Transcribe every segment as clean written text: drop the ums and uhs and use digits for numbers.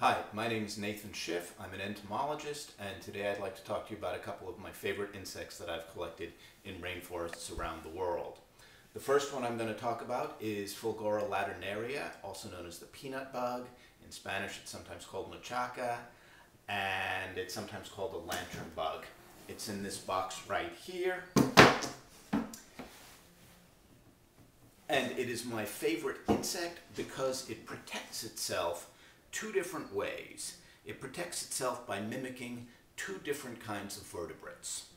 Hi, my name is Nathan Schiff. I'm an entomologist, and today I'd like to talk to you about a couple of my favorite insects that I've collected in rainforests around the world. The first one I'm going to talk about is Fulgora laternaria, also known as the peanut bug. In Spanish it's sometimes called machaca, and it's sometimes called a lantern bug. It's in this box right here. And it is my favorite insect because it protects itself two different ways. It protects itself by mimicking two different kinds of vertebrates.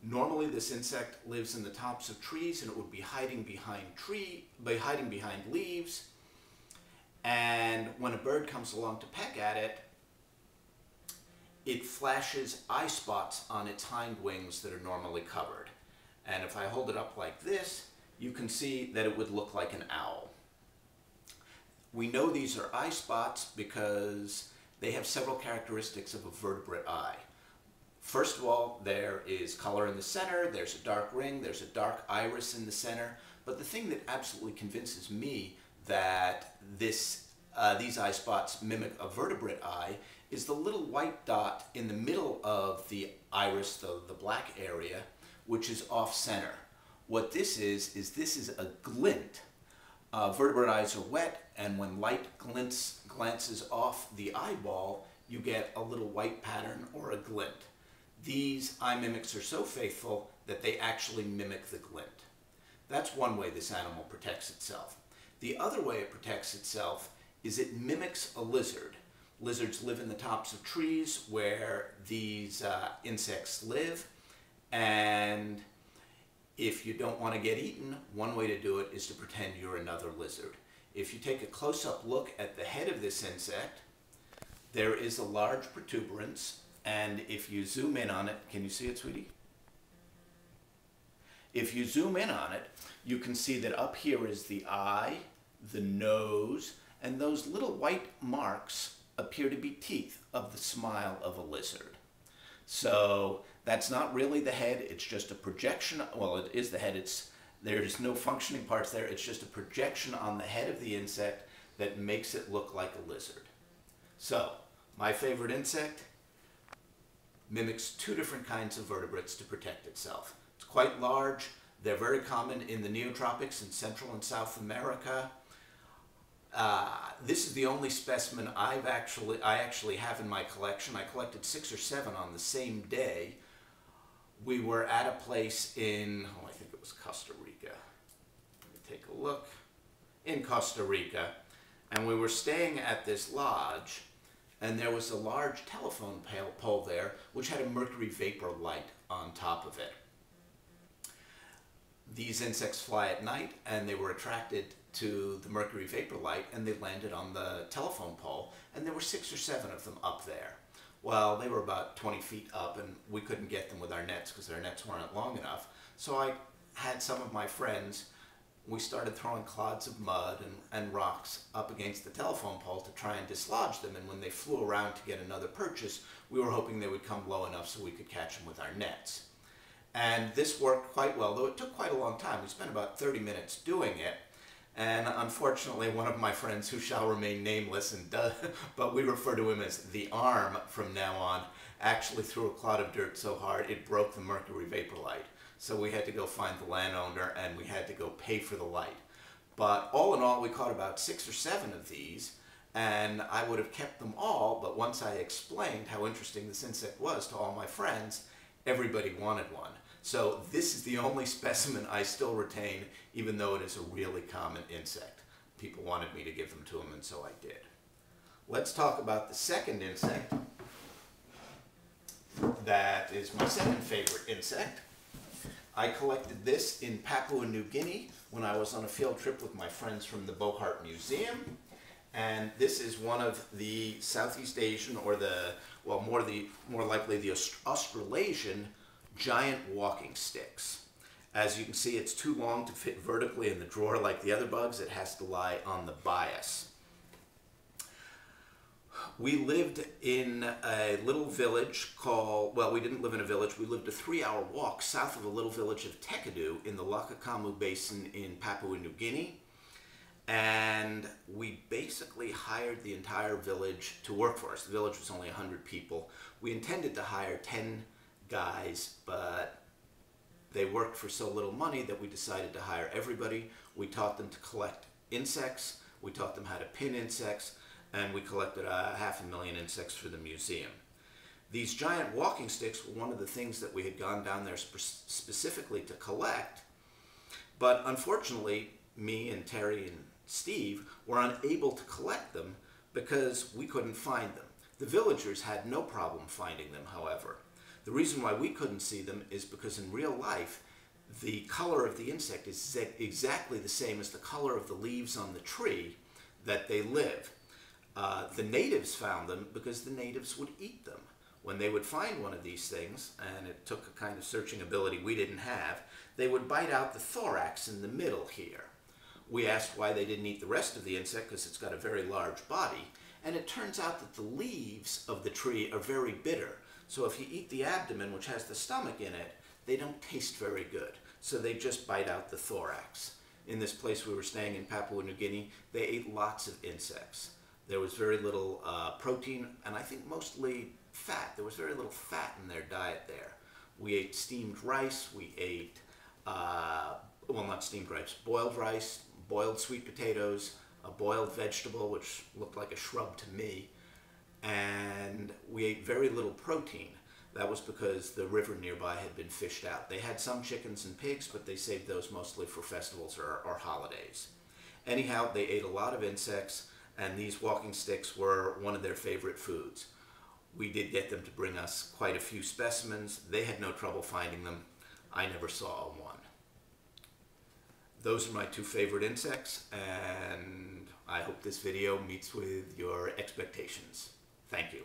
Normally this insect lives in the tops of trees and it would be hiding behind leaves, and when a bird comes along to peck at it, it flashes eye spots on its hind wings that are normally covered. And if I hold it up like this, you can see that it would look like an owl. We know these are eye spots because they have several characteristics of a vertebrate eye. First of all, there is color in the center, there's a dark ring, there's a dark iris in the center, but the thing that absolutely convinces me that these eye spots mimic a vertebrate eye is the little white dot in the middle of the iris, the black area, which is off-center. What this is this is a glint. Vertebrate eyes are wet, and when light glances off the eyeball, you get a little white pattern or a glint. These eye mimics are so faithful that they actually mimic the glint. That's one way this animal protects itself. The other way it protects itself is it mimics a lizard. Lizards live in the tops of trees where these insects live, and if you don't want to get eaten, one way to do it is to pretend you're another lizard. If you take a close-up look at the head of this insect, there is a large protuberance, and if you zoom in on it, can you see it, sweetie? If you zoom in on it, you can see that up here is the eye, the nose, and those little white marks appear to be teeth of the smile of a lizard. So that's not really the head, it's just a projection. Well, it is the head, there's no functioning parts there, it's just a projection on the head of the insect that makes it look like a lizard. So, my favorite insect mimics two different kinds of vertebrates to protect itself. It's quite large, they're very common in the neotropics in Central and South America. This is the only specimen I actually have in my collection. I collected 6 or 7 on the same day. We were at a place in, I think it was Costa Rica. Let me take a look. In Costa Rica. And we were staying at this lodge, and there was a large telephone pole there, which had a mercury vapor light on top of it. These insects fly at night, and they were attracted to the mercury vapor light, and they landed on the telephone pole, and there were 6 or 7 of them up there. Well, they were about 20 feet up, and we couldn't get them with our nets because our nets weren't long enough. So I had some of my friends, we started throwing clods of mud and rocks up against the telephone pole to try and dislodge them, and when they flew around to get another purchase, we were hoping they would come low enough so we could catch them with our nets. And this worked quite well, though it took quite a long time. We spent about 30 minutes doing it. And unfortunately, one of my friends, who shall remain nameless, but we refer to him as the Arm from now on, actually threw a clod of dirt so hard it broke the mercury vapor light. So we had to go find the landowner, and we had to go pay for the light. But all in all, we caught about 6 or 7 of these, and I would have kept them all, but once I explained how interesting this insect was to all my friends, everybody wanted one. So this is the only specimen I still retain, even though it is a really common insect. People wanted me to give them to them, and so I did. Let's talk about the second insect. That is my second favorite insect. I collected this in Papua New Guinea when I was on a field trip with my friends from the Bohart Museum. And this is one of the Southeast Asian, or more likely the Australasian giant walking sticks. As you can see, it's too long to fit vertically in the drawer like the other bugs. It has to lie on the bias. We lived in a little village called, well, we didn't live in a village, we lived a 3-hour walk south of the little village of Tekadu in the Lakakamu Basin in Papua New Guinea. And we basically hired the entire village to work for us. The village was only 100 people. We intended to hire 10 guys, but they worked for so little money that we decided to hire everybody. We taught them to collect insects, we taught them how to pin insects, and we collected 500,000 insects for the museum. These giant walking sticks were one of the things that we had gone down there specifically to collect, but unfortunately, me and Terry and Steve were unable to collect them because we couldn't find them. The villagers had no problem finding them, however. The reason why we couldn't see them is because in real life, the color of the insect is exactly the same as the color of the leaves on the tree that they live. The natives found them because the natives would eat them. When they would find one of these things, and it took a kind of searching ability we didn't have, they would bite out the thorax in the middle here. We asked why they didn't eat the rest of the insect because it's got a very large body, and it turns out that the leaves of the tree are very bitter. So if you eat the abdomen, which has the stomach in it, they don't taste very good. So they just bite out the thorax. In this place we were staying in Papua New Guinea, they ate lots of insects. There was very little protein, and I think mostly fat. There was very little fat in their diet there. We ate steamed rice, we ate, well, not steamed rice, boiled sweet potatoes, a boiled vegetable, which looked like a shrub to me, and we ate very little protein. That was because the river nearby had been fished out. They had some chickens and pigs, but they saved those mostly for festivals or holidays. Anyhow, they ate a lot of insects, and these walking sticks were one of their favorite foods. We did get them to bring us quite a few specimens. They had no trouble finding them. I never saw one. Those are my two favorite insects, and I hope this video meets with your expectations. Thank you.